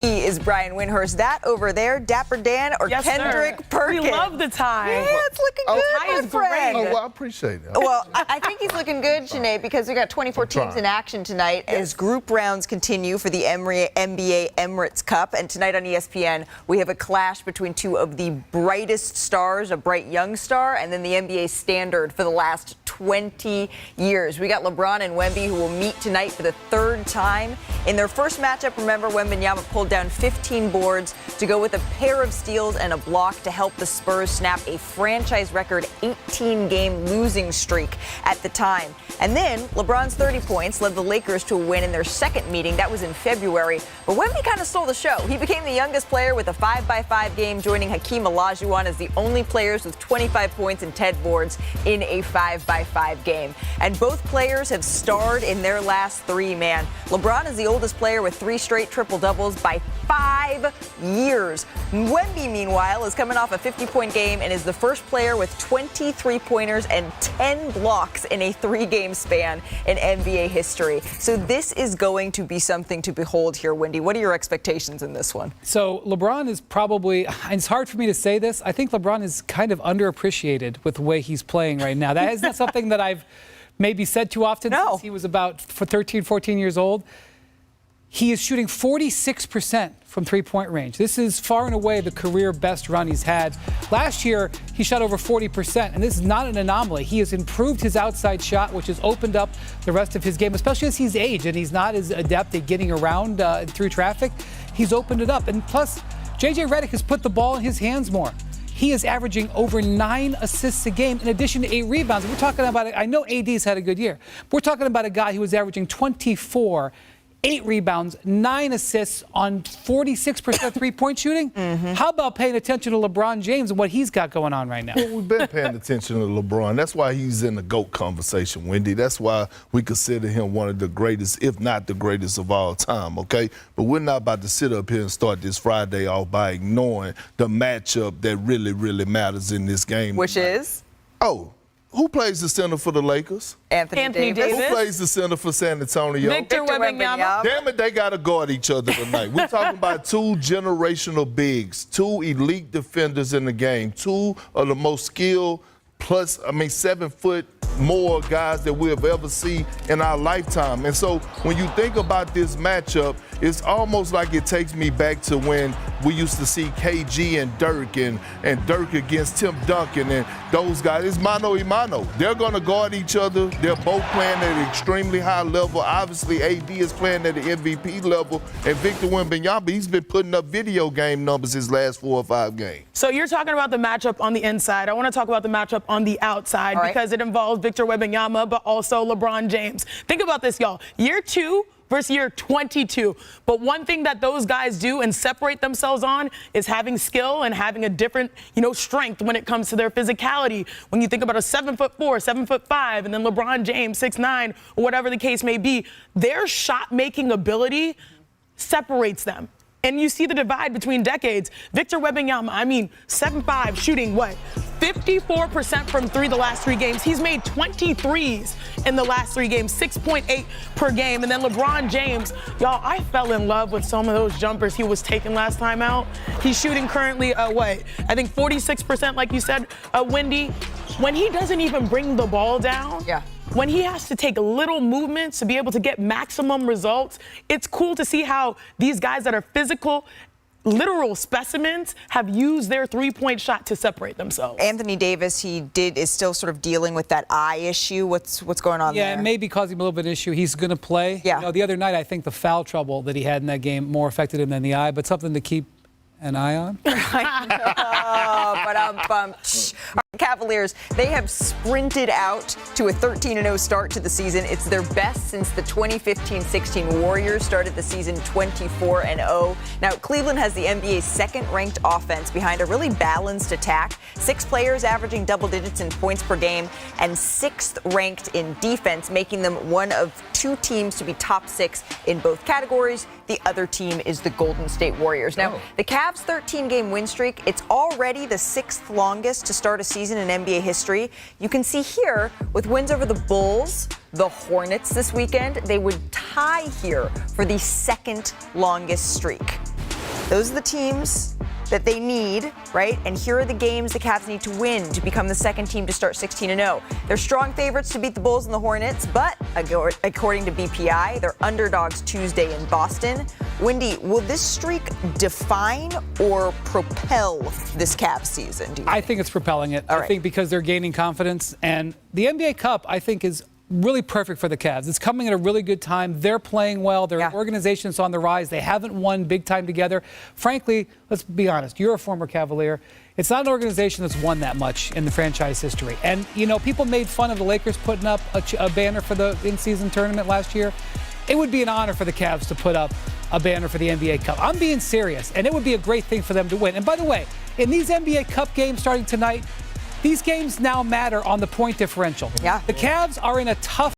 He is Brian Windhorst. That over there, Dapper Dan or yes, Kendrick sir. Perkins? We love the tie. Yeah, it's looking good, tie is my friend. great. Oh, well, I appreciate it. Well, I think he's looking good, Sinead, because we got 24 teams in action tonight as group rounds continue for the NBA Emirates Cup. And tonight on ESPN, we have a clash between two of the brightest stars, a bright young star, and then the NBA standard for the last 20 years. We got LeBron and Wemby, who will meet tonight for the third time. In their first matchup, remember, Wembanyama pulled down 15 boards to go with a pair of steals and a block to help the Spurs snap a franchise record 18-game losing streak at the time. And then LeBron's 30 points led the Lakers to a win in their second meeting. That was in February. But Wemby kind of stole the show. He became the youngest player with a 5x5 game, joining Hakeem Olajuwon as the only players with 25 points and 10 boards in a 5x5 game. And both players have starred in their last three, man. LeBron is the oldest player with 3 straight triple-doubles by 5 years. Wemby, meanwhile, is coming off a 50-point game and is the first player with 23 pointers and 10 blocks in a 3-game span in NBA history. So this is going to be something to behold here, Wendy. What are your expectations in this one? So LeBron is probably, and it's hard for me to say this, I think LeBron is kind of underappreciated with the way he's playing right now. That is not something that I've maybe said too often since he was about 13, 14 years old. He is shooting 46% from three-point range. This is far and away the career best run he's had. Last year, he shot over 40%, and this is not an anomaly. He has improved his outside shot, which has opened up the rest of his game, especially as he's aged and he's not as adept at getting around through traffic. He's opened it up. And plus, J.J. Redick has put the ball in his hands more. He is averaging over 9 assists a game in addition to 8 rebounds. We're talking about, I know AD's had a good year, but we're talking about a guy who was averaging 24, 8 rebounds, 9 assists on 46% three-point shooting. How about paying attention to LeBron James and what he's got going on right now? Well, we've been paying attention to LeBron. That's why he's in the GOAT conversation, Wendy. That's why we consider him one of the greatest, if not the greatest of all time, okay? But we're not about to sit up here and start this Friday off by ignoring the matchup that really, really matters in this game. Which is? Oh, who plays the center for the Lakers? Anthony Davis. Who plays the center for San Antonio? Victor Wembanyama. Damn it, they got to guard each other tonight. We're talking about 2 generational bigs, 2 elite defenders in the game, 2 of the most skilled, 7 foot more guys that we have ever seen in our lifetime. And so when you think about this matchup, it's almost like it takes me back to when we used to see KG and Dirk and Dirk against Tim Duncan and those guys. It's mano a mano. They're going to guard each other. They're both playing at an extremely high level. Obviously, AD is playing at the MVP level. And Victor Wembanyama, he's been putting up video game numbers his last 4 or 5 games. So you're talking about the matchup on the inside. I want to talk about the matchup on the outside because it involves Victor Wembanyama, but also LeBron James. Think about this, y'all. Year 2 versus year 22. But one thing that those guys do and separate themselves on is having skill and having a different, strength when it comes to their physicality. When you think about a 7'4", 7'5", and then LeBron James, 6'9", or whatever the case may be, their shot-making ability separates them. And you see the divide between decades. Victor Wembanyama, 7'5", shooting 54% from 3 the last 3 games. He's made 23s in the last 3 games, 6.8 per game. And then LeBron James, y'all, I fell in love with some of those jumpers he was taking last time out. He's shooting currently, 46%, like you said, Wendy. When he doesn't even bring the ball down, when he has to take little movements to be able to get maximum results, it's cool to see how these guys that are physical, literal specimens have used their three-point shot to separate themselves. Anthony Davis, is still sort of dealing with that eye issue. What's going on there? Yeah, it may be causing him a little bit of issue. He's going to play. Yeah. The other night, I think the foul trouble that he had in that game more affected him than the eye, but something to keep an eye on. Cavaliers, they have sprinted out to a 13-0 start to the season. It's their best since the 2015-16 Warriors started the season 24-0. Now, Cleveland has the NBA's second-ranked offense behind a really balanced attack. 6 players averaging double digits in points per game and 6th ranked in defense, making them one of 2 teams to be top 6 in both categories. The other team is the Golden State Warriors. Now, the Cavs' 13-game win streak, it's already the 6th longest to start a season in NBA history. You can see here with wins over the Bulls, the Hornets this weekend, they would tie here for the 2nd longest streak. Those are the teams that they need, right? And here are the games the Cavs need to win to become the second team to start 16-0. They're strong favorites to beat the Bulls and the Hornets, but according to BPI, they're underdogs Tuesday in Boston. Wendy, will this streak define or propel this Cavs season? I think it's propelling it. All I right. think because they're gaining confidence. And the NBA Cup, I think, is really perfect for the Cavs. It's coming at a really good time. They're playing well. Their organization's on the rise. They haven't won big time together. Frankly, let's be honest. You're a former Cavalier. It's not an organization that's won that much in the franchise history. And, you know, people made fun of the Lakers putting up a banner for the in-season tournament last year. It would be an honor for the Cavs to put up a banner for the NBA Cup. I'm being serious, and it would be a great thing for them to win. And by the way, in these NBA Cup games starting tonight, these games now matter on the point differential. Yeah. The Cavs are in a tough